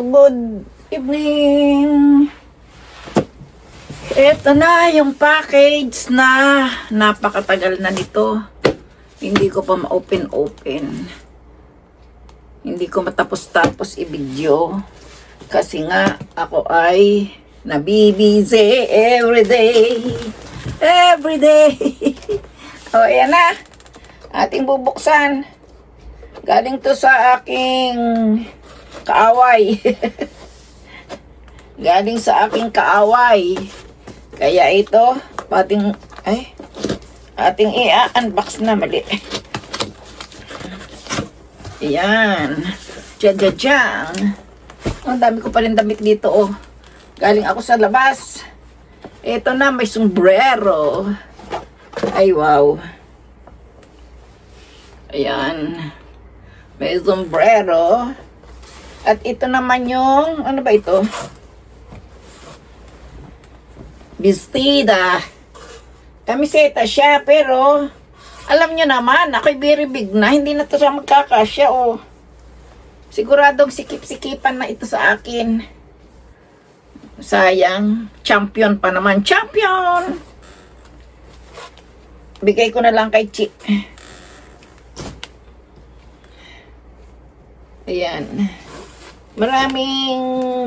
good evening. Ito na yung package na napakatagal na nito. Hindi ko pa ma-open. Hindi ko matapos-tapos i-video. Kasi nga ako ay nabibisi everyday. O, ayan na. Ating bubuksan. Galing to sa aking kaaway. Galing sa aking kaaway. Kaya ito, ating i-unbox na mali. Ayan. Diyan. Ang dami ko pa rin damit dito, oh. Galing ako sa labas. Ito na, may sombrero. Ay, wow. Ayan. May sombrero. At ito naman yung, ano ba ito? Bestida. Kamiseta siya, pero alam nyo naman, ako'y very big na. Hindi na to siya magkakasya, oh. Siguradong sikip-sikipan na ito sa akin. Sayang. Champion pa naman. Champion! Bigay ko na lang kay Chi. Ayan. Maraming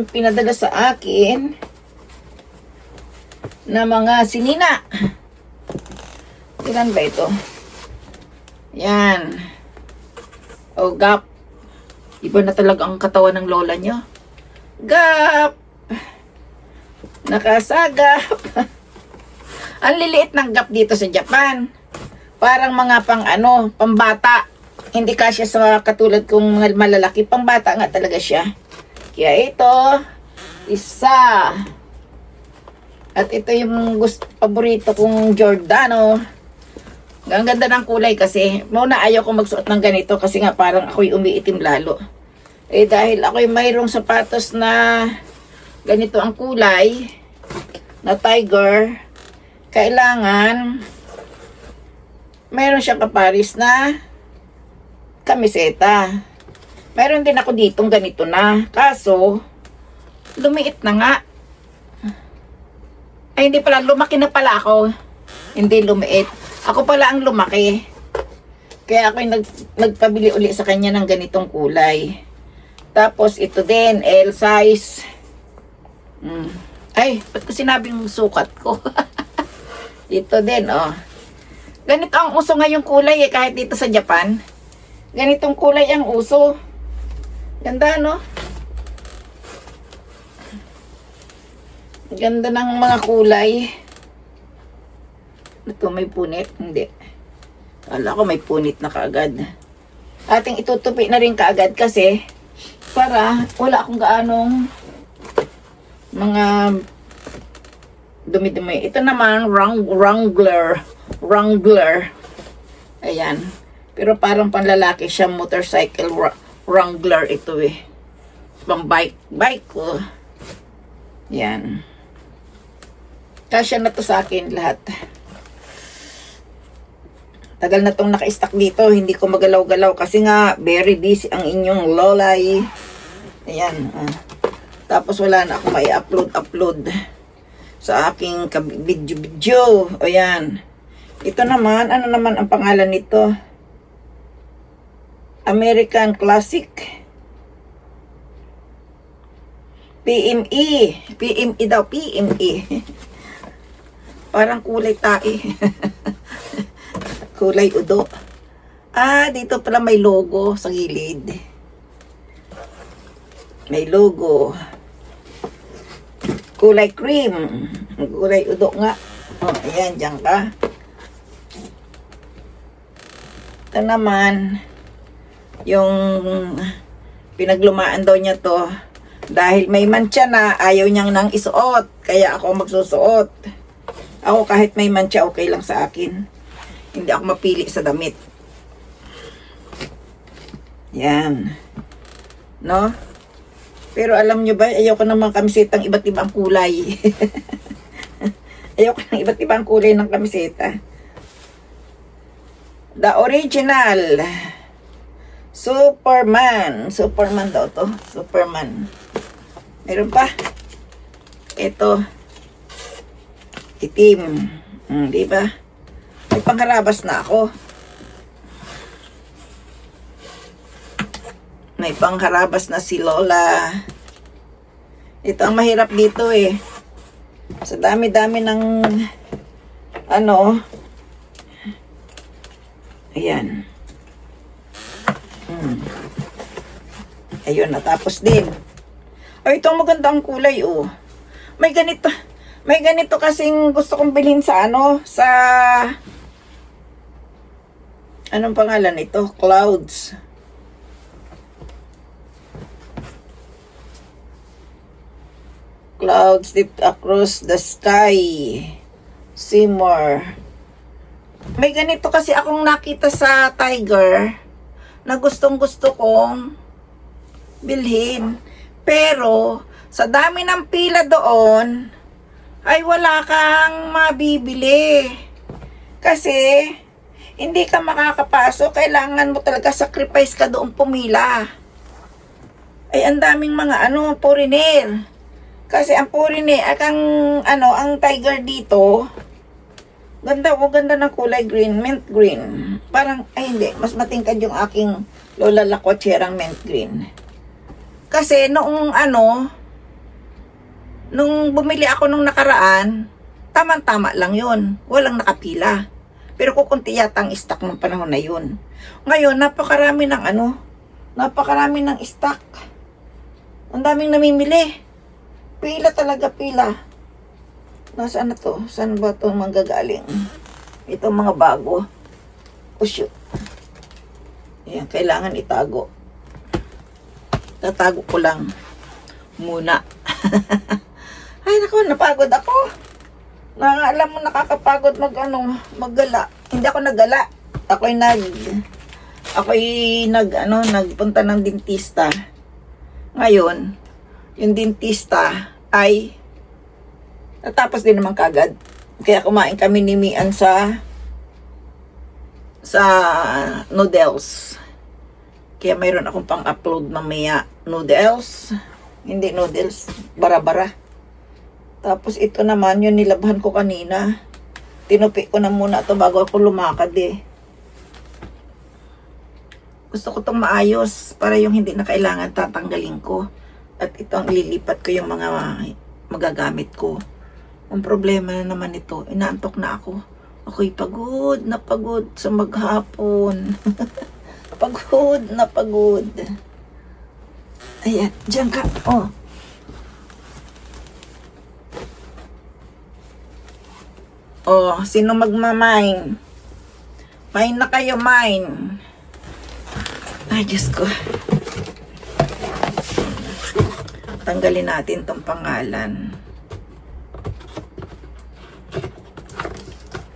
pinadala sa akin na mga sinina. Ilan ba ito? Yan. O, Gap. Iba na talaga ang katawan ng lola nyo. Gap! Nakasagap. Ang liliit ng Gap dito sa Japan. Parang mga pambata. Hindi kasya sa katulad kong malalaki. Pambata nga talaga siya. Kaya ito, isa. At ito yung paborito kong Giordano. Ang ganda ng kulay kasi. Muna ayaw ko magsuot ng ganito kasi nga parang ako'y umiitim lalo. Eh dahil ako'y mayroong sapatos na ganito ang kulay na tiger, kailangan mayroon siyang kaparis na kamiseta. Mayroon din ako ditong ganito na. Kaso, lumiit na nga. Ay, hindi pala. Lumaki na pala ako. Hindi lumiit. Ako pala ang lumaki. Kaya ako'y nagpabili uli sa kanya ng ganitong kulay. Tapos, ito din. L size. Ay, ba't ko sinabing sukat ko? Ito din, oh. Ganito ang uso ngayong kulay eh, kahit dito sa Japan. Ganitong kulay ang uso. Ganda, no? Ganda ng mga kulay. Ito, may punit. Hindi. Kala ko may punit na kaagad. Ating itutupi na rin kaagad kasi para wala akong gaanong mga dumi-dumi. Ito naman, Wrangler. Ayan. Pero parang panlalaki siya, motorcycle Wrangler ito eh. Pang bike ko. Yan. Kasya na to sa akin lahat. Tagal na tong naka-stack dito. Hindi ko magalaw-galaw kasi nga very busy ang inyong lolay. Ayan. Tapos wala na ako may upload sa aking video. Ayan. Ito naman, ano naman ang pangalan nito? American Classic. PME daw, PME. Parang kulay tae. Kulay udo. Dito pala may logo sa gilid. May logo. Kulay cream. Kulay udo nga. Oh, ayan, dyan ka. Ito naman, yung pinaglumaan daw niya to. Dahil may mancha na, ayaw niyang nang isuot. Kaya ako magsusuot. Ako kahit may mancha, okay lang sa akin. Hindi ako mapili sa damit. Yan. No? Pero alam nyo ba, ayaw ko naman kamisetang iba't ibang kulay. Ayaw ko ng iba't ibang kulay ng kamiseta. The original Superman. Superman daw to. Superman. Meron pa. Ito. Itim. Di ba? May pangharabas na ako. May pangharabas na si Lola. Ito ang mahirap dito eh. Sa dami-dami ng ano. Ayan. Ayun, natapos din. Ay, ito maganda ang kulay, oh. May ganito kasing gusto kong bilhin sa ano, sa anong pangalan nito? Clouds. Clouds dipped across the sky. Simmer. May ganito kasi akong nakita sa Tiger na gustong-gusto kong bilhin. Pero, sa dami ng pila doon, ay wala kang mabibili. Kasi, hindi ka makakapasok. Kailangan mo talaga sacrifice ka doon pumila. Ay, ang daming mga foreigner. Kasi ang foreigner, ang Tiger dito, ganda ng kulay green, mint green. Parang, ay hindi, mas matingkad yung aking Lola Lacocherang mint green. Kasi nung bumili ako nung nakaraan, tamang-tama lang yun. Walang nakapila. Pero kukunti yata ang stock ng panahon na yun. Ngayon, napakarami ng stock. Ang daming namimili. Pila talaga, pila. Nasaan na to? Saan ba ito manggagaling? Ito mga bago. Oh, shoot. Ayan, kailangan itago. Tatago ko lang muna. Ay, naku, napagod ako. Alam mo, nakakapagod maggala. Hindi ako naggala. Ako'y nagpunta ng dentista. Ngayon, yung dentista ay natapos din naman kagad. Kaya kumain kami ni Mian sa noodles. Kaya mayroon akong pang-upload mamaya noodles. Hindi noodles, bara-bara. Tapos ito naman, yung nilabhan ko kanina. Tinupi ko na muna ito bago ako lumakad eh. Gusto ko itong maayos para yung hindi na kailangan tatanggalin ko. At ito ang lilipat ko yung mga magagamit ko. Ang problema na naman ito, inaantok na ako. Ako'y pagod na pagod sa maghapon. Pagod na pagod. Ayan, dyan ka. Oh. Oh, sino magmamine? Mine na kayo, mine. Ay, Diyos ko. Tanggalin natin tong pangalan.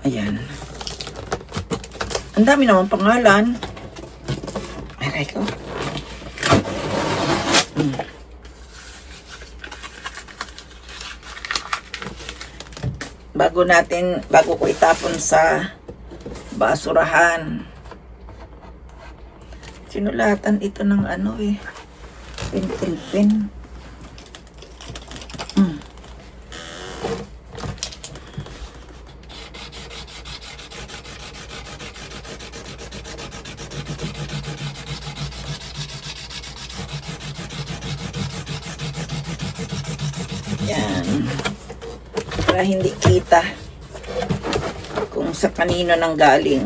Ayan. Ang dami naman pangalan. Aray ko. Bago ko itapon sa basurahan. Sinulatan ito ng pentel pen. Yan. Para hindi kita kung sa kanino nang galing.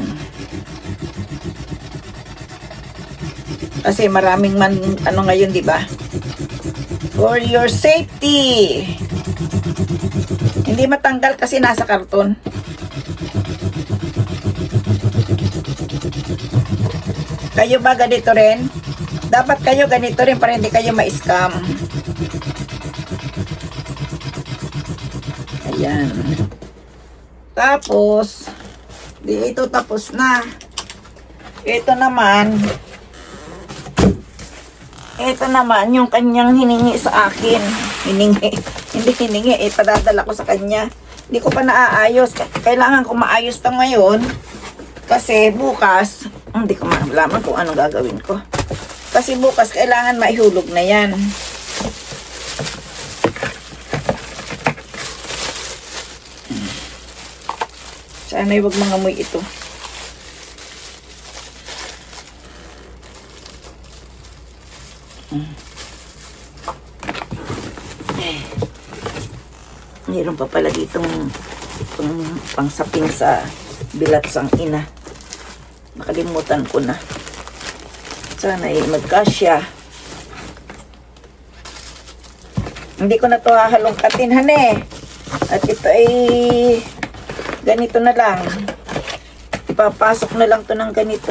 Kasi maraming ngayon, di ba? For your safety. Hindi matanggal kasi nasa karton. Kayo ba ganito rin? Dapat kayo ganito rin para hindi kayo ma-scam. Ayan. Tapos, ito tapos na. Ito naman yung kanyang hiningi sa akin. Hindi hiningi, padadala ko sa kanya. Hindi ko pa naaayos. Kailangan ko maayos ito ngayon. Kasi bukas, hindi ko malaman kung anong gagawin ko. Kasi bukas, kailangan maihulog na yan. Sana'y wag mangamoy ito. Mayroon pa pala ditong pangsaping sa bilatsang ina. Nakalimutan ko na. Sana magkasya. Hindi ko na to hahalongkatin, hane. At ito ay ganito na lang. Ipapasok na lang to ng ganito.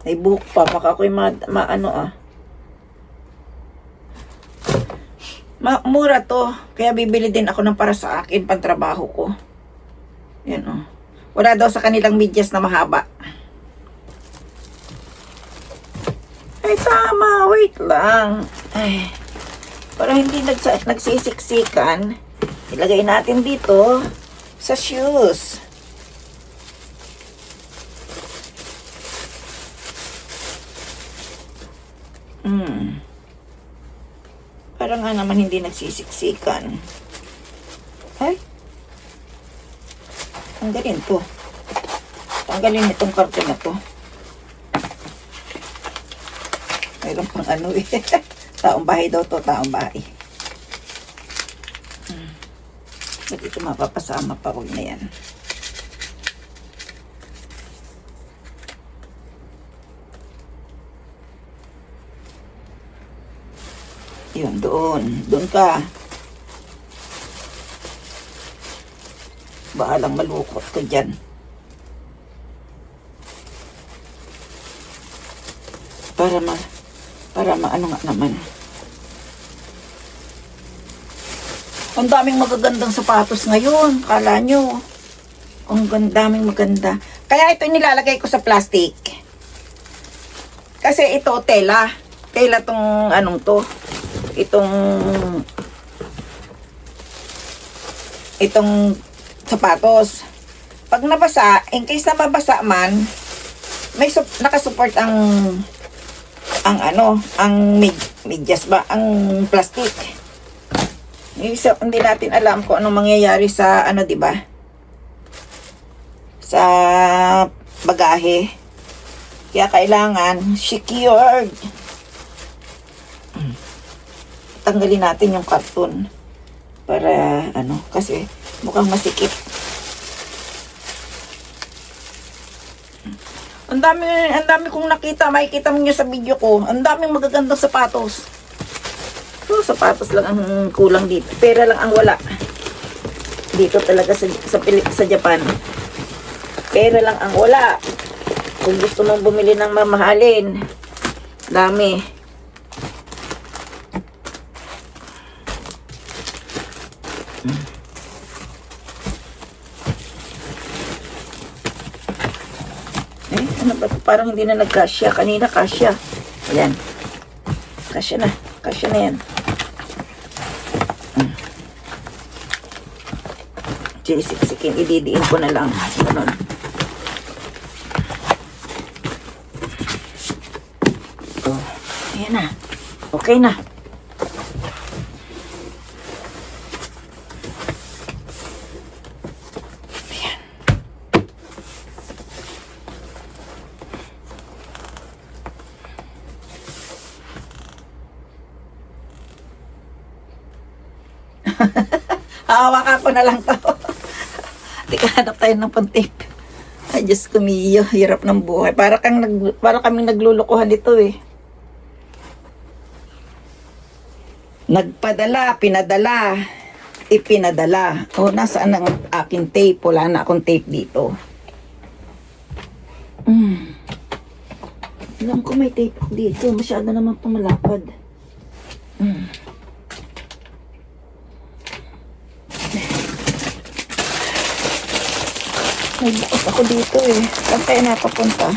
Ay buhok pa. Baka ako'y mura to. Kaya bibili din ako ng para sa akin, pantrabaho ko. Yan o. Wala daw sa kanilang medyas na mahaba. Ay tama, wait lang. Ay, para hindi nagsisiksikan, ilagay natin dito sa shoes. Para nga naman hindi nagsisiksikan. Ay. Tanggalin to. Tanggalin itong karton na to. Mayroon pang ano eh. Taong bahay daw to, taong bahay. Ba't ito mapapasama pa? Huwag na yan. Yun, doon. Doon ka. Bahalang malukot ko dyan. Para ano nga naman. Ang daming magagandang sapatos ngayon. Kala nyo. Ang daming maganda. Kaya ito nilalagay ko sa plastic. Kasi ito tela. Tela tong anong to. Itong sapatos. Pag nabasa, in case na mabasa man, may nakasupport ang medyas ba, ang plastic. Hindi natin alam kung anong mangyayari sa di ba? Sa bagahe. Kaya kailangan secured. Tanggalin natin yung karton para kasi mukhang masikip. Ang dami kong makikita mo niyo sa video ko. Ang daming magagandang sapatos. So, sapatos lang ang kulang dito. Pera lang ang wala. Dito talaga sa Japan. Pera lang ang wala. Kung gusto mong bumili ng mamahalin, dami. Parang hindi na nagkasya. Kanina kasya. Ayan. Kasya na. Kasya na yan. Siksikin. Ididiin ko na lang. Ganun. Oh. Ayan na. Okay na. Hawakan ko na lang to. Tika, hanap tayo ng pantip. Ay, Diyos ko miyo. Hirap ng buhay. Para kaming naglulukuhan dito eh. Nagpadala, pinadala, ipinadala. O, nasaan ang aking tape? Wala na akong tape dito. Alam ko may tape dito. Masyado naman pumalapad. May bukas ako dito eh. Saan tayo napapunta?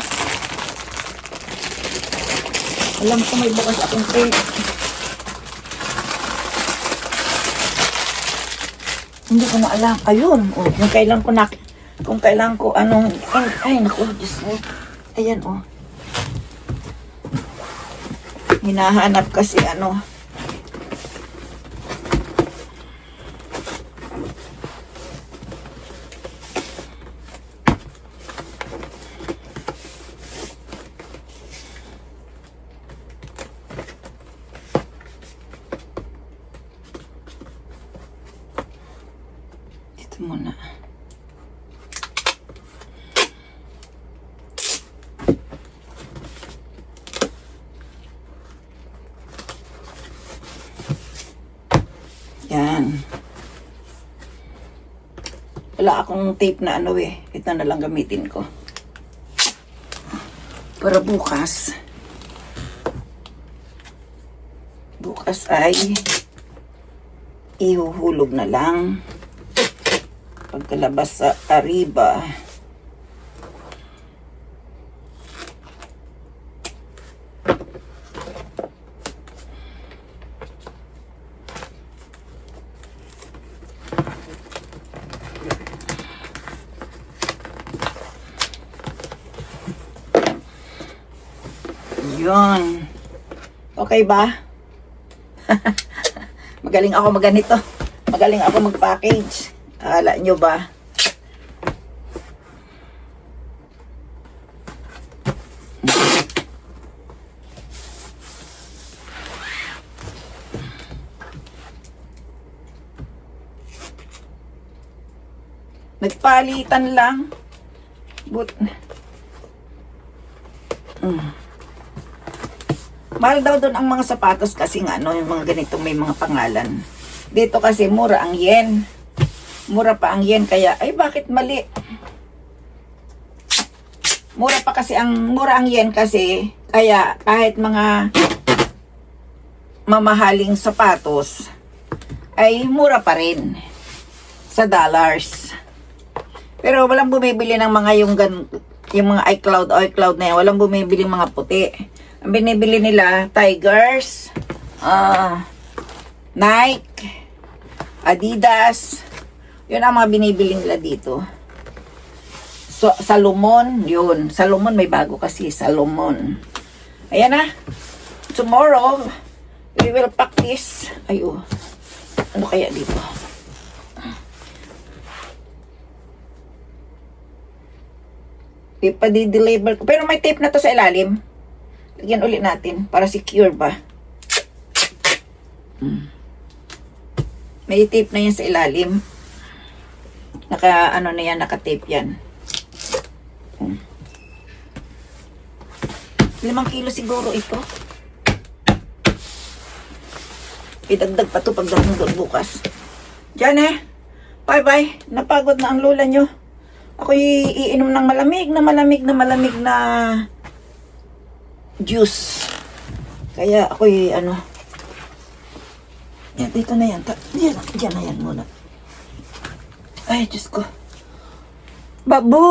Alam ko may bukas akong tape. Hindi ko na alam. Ayun. Oh, kung kailan ko ay naku, Diyos mo. Ayan oh. hinahanap kasi Yan. Wala akong tape na ano eh. Ito na lang gamitin ko. Para bukas. Bukas ay ihuhulog na lang. Pagkalabas sa Ariba. Yun. Okay ba? Magaling ako magganito. Magaling ako mag-package. Akala nyo ba? Nagpalitan lang. Mahal daw doon ang mga sapatos kasi nga ano, yung mga ganitong may mga pangalan. Dito kasi mura ang yen. Mura pa ang yen kaya ay bakit mali? Mura ang yen kasi kaya kahit mga mamahaling sapatos ay mura pa rin sa dollars. Pero walang bumibili ng mga yung mga iCloud na yan. Walang bumibili mga puti. Ang binibili nila, Tigers, Nike, Adidas. Yun ang mga binibili nila dito. So, Salomon, yun. Salomon, may bago kasi, Salomon. Ayan na. Tomorrow, we will pack this. Ay, oh. Ano kaya dito? Ipa-deliver ko. Pero may tape na to sa ilalim. Lagyan ulit natin para secure ba. May tape na yan sa ilalim. Ano na yan, naka-tape yan. 5 kilo siguro ito. Idagdag pa to pagdating doon bukas. Diyan eh. Bye-bye. Napagod na ang lola nyo. Ako'y iinom ng malamig na juice. Kaya ako'y ano. Yan, dito na yan. Diyan na yan muna. Ay, Diyos ko. Babu!